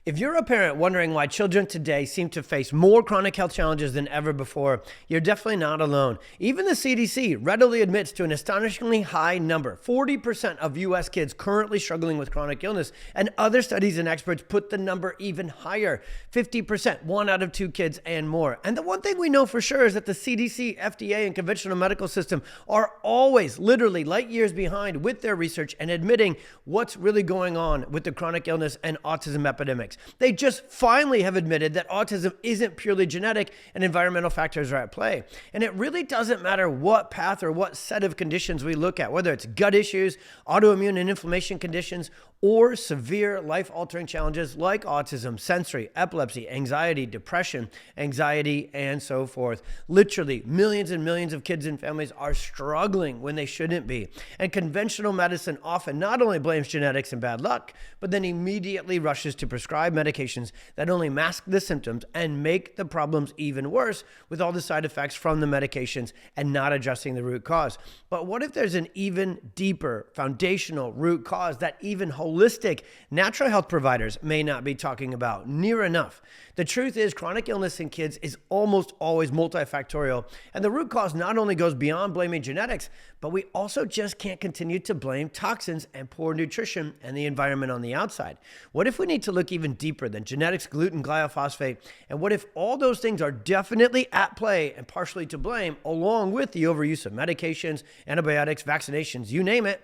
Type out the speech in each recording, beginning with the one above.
If you're a parent wondering why children today seem to face more chronic health challenges than ever before, you're definitely not alone. Even the CDC readily admits to an astonishingly high number. 40% of U.S. kids currently struggling with chronic illness, and other studies and experts put the number even higher. 50%, 1 out of 2 kids and more. And the one thing we know for sure is that the CDC, FDA, and conventional medical system are always literally light years behind with their research and admitting what's really going on with the chronic illness and autism epidemics. They just finally have admitted that autism isn't purely genetic and environmental factors are at play. And it really doesn't matter what path or what set of conditions we look at, whether it's gut issues, autoimmune and inflammation conditions, or severe life-altering challenges like autism, sensory, epilepsy, anxiety, depression, anxiety, and so forth. Literally, millions and millions of kids and families are struggling when they shouldn't be. And conventional medicine often not only blames genetics and bad luck, but then immediately rushes to prescribe medications that only mask the symptoms and make the problems even worse with all the side effects from the medications and not addressing the root cause. But what if there's an even deeper foundational root cause that even holistic natural health providers may not be talking about near enough? The truth is, chronic illness in kids is almost always multifactorial, and the root cause not only goes beyond blaming genetics, but we also just can't continue to blame toxins and poor nutrition and the environment on the outside. What if we need to look even deeper than genetics, gluten, glyphosate, and what if all those things are definitely at play and partially to blame, along with the overuse of medications, antibiotics, vaccinations, you name it?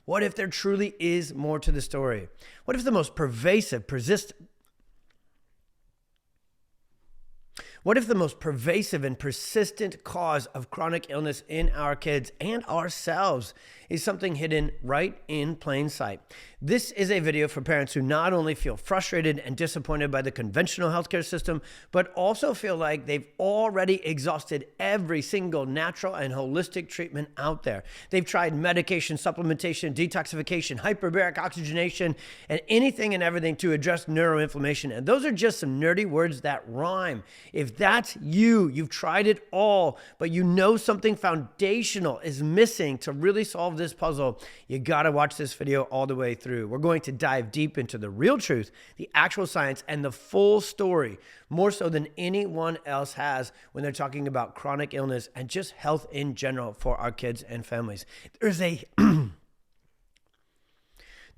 What if there truly is more to the story? What if the most pervasive and persistent cause of chronic illness in our kids and ourselves is something hidden right in plain sight? This is a video for parents who not only feel frustrated and disappointed by the conventional healthcare system, but also feel like they've already exhausted every single natural and holistic treatment out there. They've tried medication, supplementation, detoxification, hyperbaric oxygenation, and anything and everything to address neuroinflammation. And those are just some nerdy words that rhyme. If that's you, you've tried it all, but you know something foundational is missing to really solve this puzzle, you gotta watch this video all the way through. We're going to dive deep into the real truth, the actual science, and the full story, more so than anyone else has when they're talking about chronic illness and just health in general for our kids and families.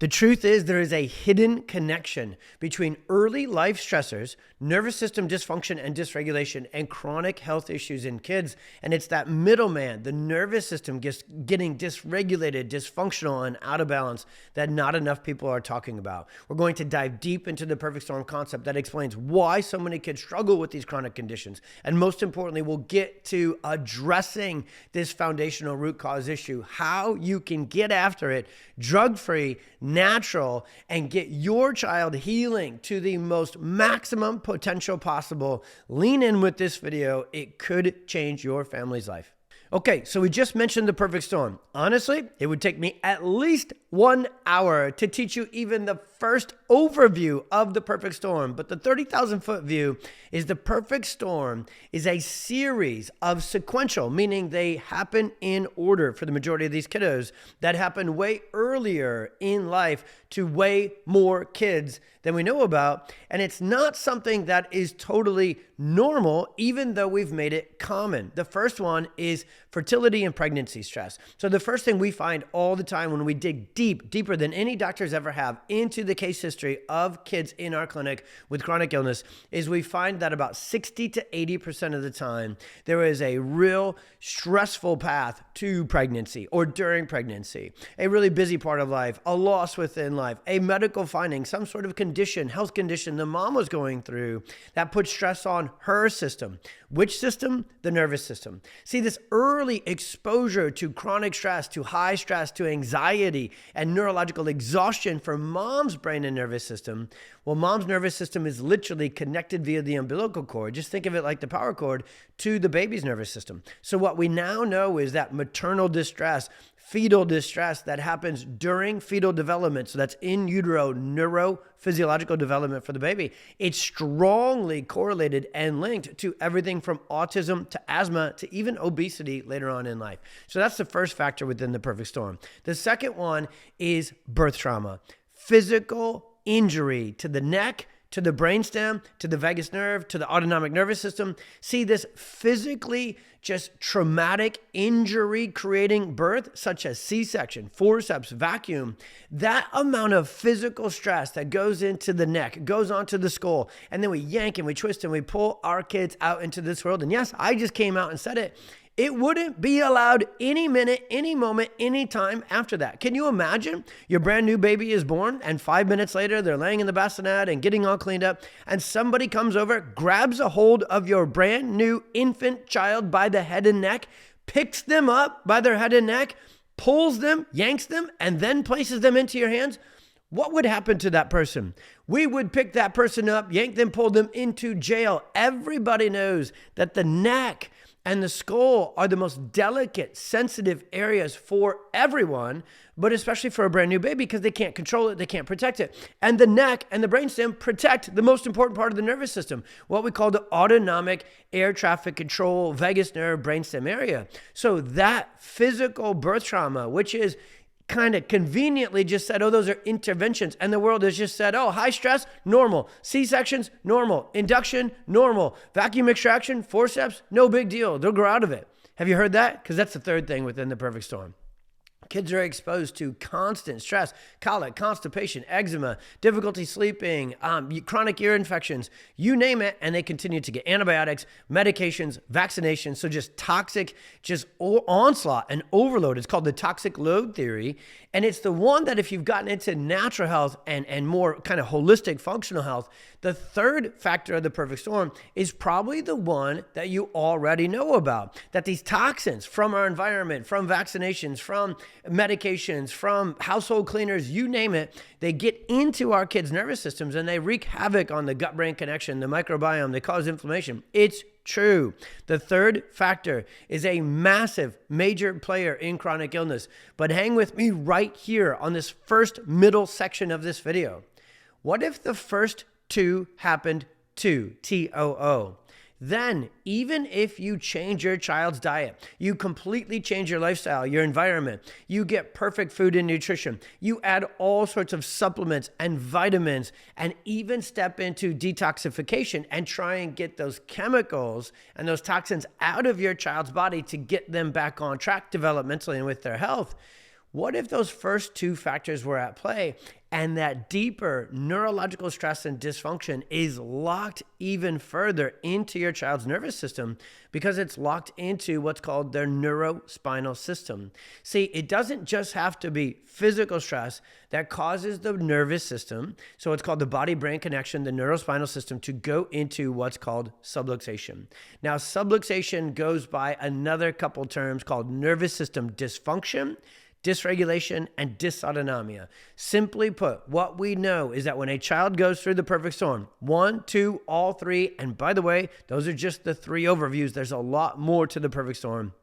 The truth is, there is a hidden connection between early life stressors, nervous system dysfunction and dysregulation, and chronic health issues in kids. And it's that middleman, the nervous system getting dysregulated, dysfunctional, and out of balance that not enough people are talking about. We're going to dive deep into the perfect storm concept that explains why so many kids struggle with these chronic conditions. And most importantly, we'll get to addressing this foundational root cause issue, how you can get after it drug-free, natural, and get your child healing to the most maximum potential possible. Lean in with this video. It could change your family's life. Okay, so we just mentioned the perfect storm. Honestly, it would take me at least 1 hour to teach you even the first overview of the perfect storm. But the 30,000-foot view is the perfect storm is a series of sequential, meaning they happen in order for the majority of these kiddos that happen way earlier in life to way more kids than we know about. And it's not something that is totally normal, even though we've made it common. The first one is fertility and pregnancy stress. So the first thing we find all the time when we dig deeper than any doctors ever have into the case history of kids in our clinic with chronic illness is we find that about 60 to 80% of the time, there is a real stressful path to pregnancy or during pregnancy, a really busy part of life, a loss within life, a medical finding, some sort of condition, health condition the mom was going through that puts stress on her system. Which system? The nervous system. See, this early exposure to chronic stress, to high stress, to anxiety, and neurological exhaustion for mom's brain and nervous system. Well, mom's nervous system is literally connected via the umbilical cord. Just think of it like the power cord to the baby's nervous system. So what we now know is that maternal distress, fetal distress that happens during fetal development, so that's in utero neurophysiological development for the baby, it's strongly correlated and linked to everything from autism to asthma to even obesity later on in life. So that's the first factor within the perfect storm. The second one is birth trauma, physical injury to the neck, to the brainstem, to the vagus nerve, to the autonomic nervous system. See, this physically just traumatic injury creating birth, such as C-section, forceps, vacuum, that amount of physical stress that goes into the neck, goes onto the skull, and then we yank and we twist and we pull our kids out into this world. And yes, I just came out and said it. It wouldn't be allowed any minute, any moment, any time after that. Can you imagine your brand new baby is born and 5 minutes later they're laying in the bassinet and getting all cleaned up and somebody comes over, grabs a hold of your brand new infant child by the head and neck, picks them up by their head and neck, pulls them, yanks them, and then places them into your hands? What would happen to that person? We would pick that person up, yank them, pull them into jail. Everybody knows that the neck and the skull are the most delicate, sensitive areas for everyone, but especially for a brand new baby because they can't control it, they can't protect it. And the neck and the brainstem protect the most important part of the nervous system, what we call the autonomic air traffic control, vagus nerve, brainstem area. So that physical birth trauma, which is kind of conveniently just said, oh, those are interventions. And the world has just said, oh, high stress, normal. C-sections, normal. Induction, normal. Vacuum extraction, forceps, no big deal. They'll grow out of it. Have you heard that? Because that's the third thing within the perfect storm. Kids are exposed to constant stress, colic, constipation, eczema, difficulty sleeping, chronic ear infections, you name it, and they continue to get antibiotics, medications, vaccinations. So just toxic, just onslaught and overload. It's called the toxic load theory. And it's the one that if you've gotten into natural health and more kind of holistic functional health, the third factor of the perfect storm is probably the one that you already know about, that these toxins from our environment, from vaccinations, from medications, from household cleaners, you name it, they get into our kids' nervous systems and they wreak havoc on the gut-brain connection, the microbiome, they cause inflammation. It's true. The third factor is a massive, major player in chronic illness. But hang with me right here on this first middle section of this video. What if the first two happened too? TOO. Then, even if you change your child's diet, you completely change your lifestyle, your environment, you get perfect food and nutrition, you add all sorts of supplements and vitamins, and even step into detoxification and try and get those chemicals and those toxins out of your child's body to get them back on track developmentally and with their health. What if those first two factors were at play and that deeper neurological stress and dysfunction is locked even further into your child's nervous system because it's locked into what's called their neurospinal system? See, it doesn't just have to be physical stress that causes the nervous system, so it's called the body-brain connection, the neurospinal system, to go into what's called subluxation. Now, subluxation goes by another couple terms called nervous system dysfunction, dysregulation, and dysautonomia. Simply put, what we know is that when a child goes through the perfect storm, 1, 2, all three, and by the way, those are just the three overviews. There's a lot more to the perfect storm.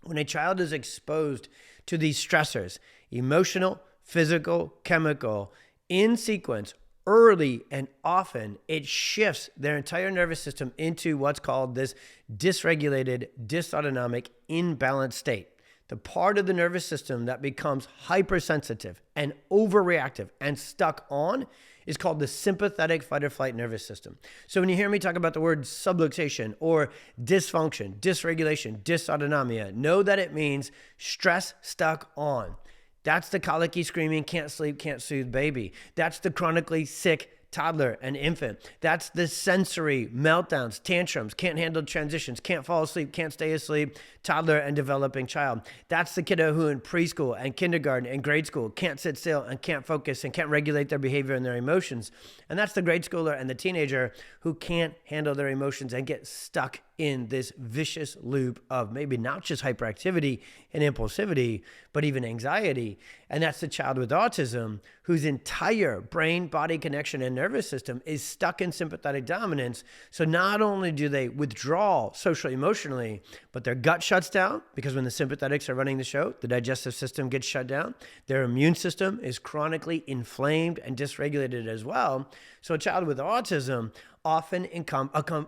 When a child is exposed to these stressors, emotional, physical, chemical, in sequence, early and often, it shifts their entire nervous system into what's called this dysregulated, dysautonomic, imbalanced state. The part of the nervous system that becomes hypersensitive and overreactive and stuck on is called the sympathetic fight or flight nervous system. So when you hear me talk about the word subluxation or dysfunction, dysregulation, dysautonomia, know that it means stress stuck on. That's the colicky, screaming, can't sleep, can't soothe baby. That's the chronically sick toddler and infant. That's the sensory meltdowns, tantrums, can't handle transitions, can't fall asleep, can't stay asleep, toddler and developing child. That's the kiddo who in preschool and kindergarten and grade school can't sit still and can't focus and can't regulate their behavior and their emotions. And that's the grade schooler and the teenager who can't handle their emotions and get stuck in this vicious loop of maybe not just hyperactivity and impulsivity, but even anxiety. And that's the child with autism whose entire brain-body connection and nervous system is stuck in sympathetic dominance. So not only do they withdraw socially, emotionally, but their gut shuts down because when the sympathetics are running the show, the digestive system gets shut down. Their immune system is chronically inflamed and dysregulated as well. So a child with autism often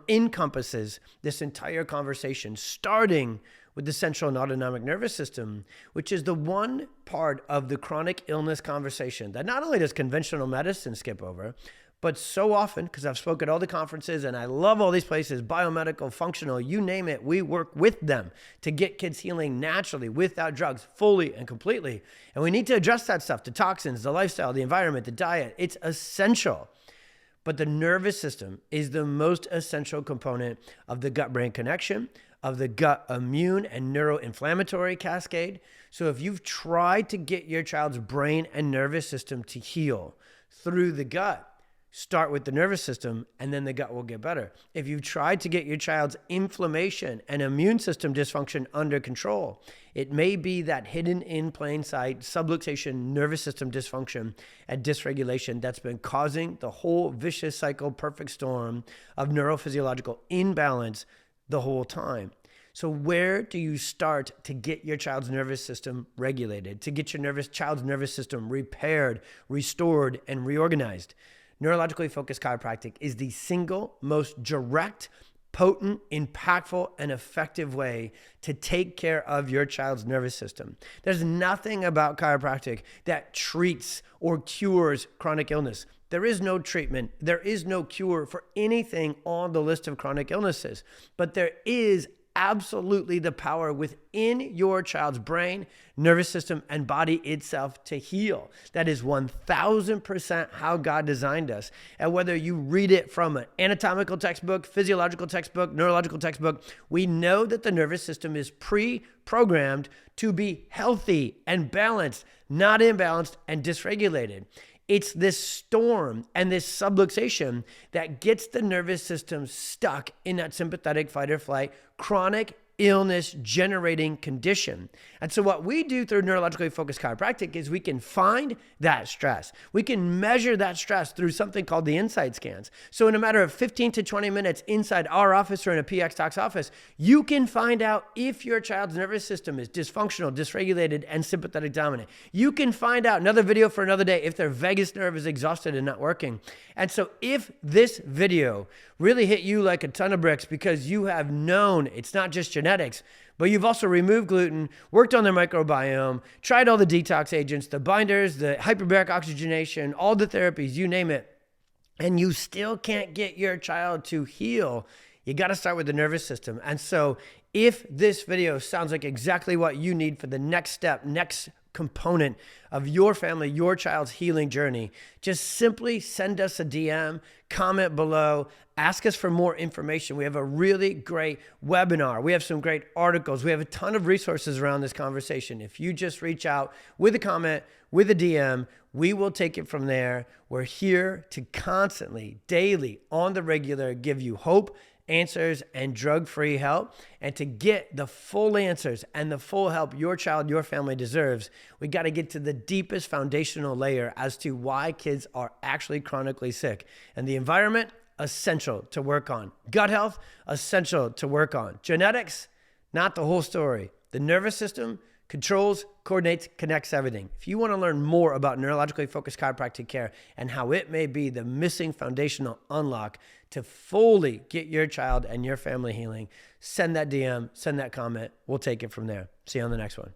encompasses this entire conversation, starting with the central and autonomic nervous system, which is the one part of the chronic illness conversation that not only does conventional medicine skip over, But so often, because I've spoken at all the conferences and I love all these places, biomedical, functional, you name it, we work with them to get kids healing naturally without drugs, fully and completely. And we need to address that stuff, the toxins, the lifestyle, the environment, the diet. It's essential. But the nervous system is the most essential component of the gut-brain connection, of the gut immune and neuroinflammatory cascade. So if you've tried to get your child's brain and nervous system to heal through the gut, start with the nervous system, and then the gut will get better. If you've tried to get your child's inflammation and immune system dysfunction under control, it may be that hidden in plain sight subluxation nervous system dysfunction and dysregulation that's been causing the whole vicious cycle, perfect storm of neurophysiological imbalance the whole time. So where do you start to get your child's nervous system regulated, to get your child's nervous system repaired, restored, and reorganized? Neurologically-Focused Chiropractic is the single most direct, potent, impactful, and effective way to take care of your child's nervous system. There's nothing about chiropractic that treats or cures chronic illness. There is no treatment. There is no cure for anything on the list of chronic illnesses, but there is absolutely the power within your child's brain, nervous system, and body itself to heal. That is 1000% how God designed us. And whether you read it from an anatomical textbook, physiological textbook, neurological textbook, we know that the nervous system is pre-programmed to be healthy and balanced, not imbalanced and dysregulated. It's this storm and this subluxation that gets the nervous system stuck in that sympathetic fight or flight, chronic illness generating condition. And so what we do through neurologically focused chiropractic is we can find that stress. We can measure that stress through something called the insight scans. So in a matter of 15 to 20 minutes inside our office or in a pxdocs office, you can find out if your child's nervous system is dysfunctional, dysregulated, and sympathetic dominant. You can find out, another video for another day, if their vagus nerve is exhausted and not working. And so if this video really hit you like a ton of bricks because you have known it's not just genetics, but you've also removed gluten, worked on their microbiome, tried all the detox agents, the binders, the hyperbaric oxygenation, all the therapies, you name it, and you still can't get your child to heal, you got to start with the nervous system. And so if this video sounds like exactly what you need for the next step, next component of your family, your child's healing journey, just simply send us a DM, comment below, ask us for more information. We have a really great webinar. We have some great articles. We have a ton of resources around this conversation. If you just reach out with a comment, with a DM, we will take it from there. We're here to constantly, daily, on the regular, give you hope, answers, and drug-free help. And to get the full answers and the full help your child, your family deserves, we got to get to the deepest foundational layer as to why kids are actually chronically sick. And the environment, essential to work on. Gut health, essential to work on. Genetics, not the whole story. The nervous system controls, coordinates, connects everything. If you want to learn more about neurologically focused chiropractic care and how it may be the missing foundational unlock to fully get your child and your family healing, send that DM, send that comment. We'll take it from there. See you on the next one.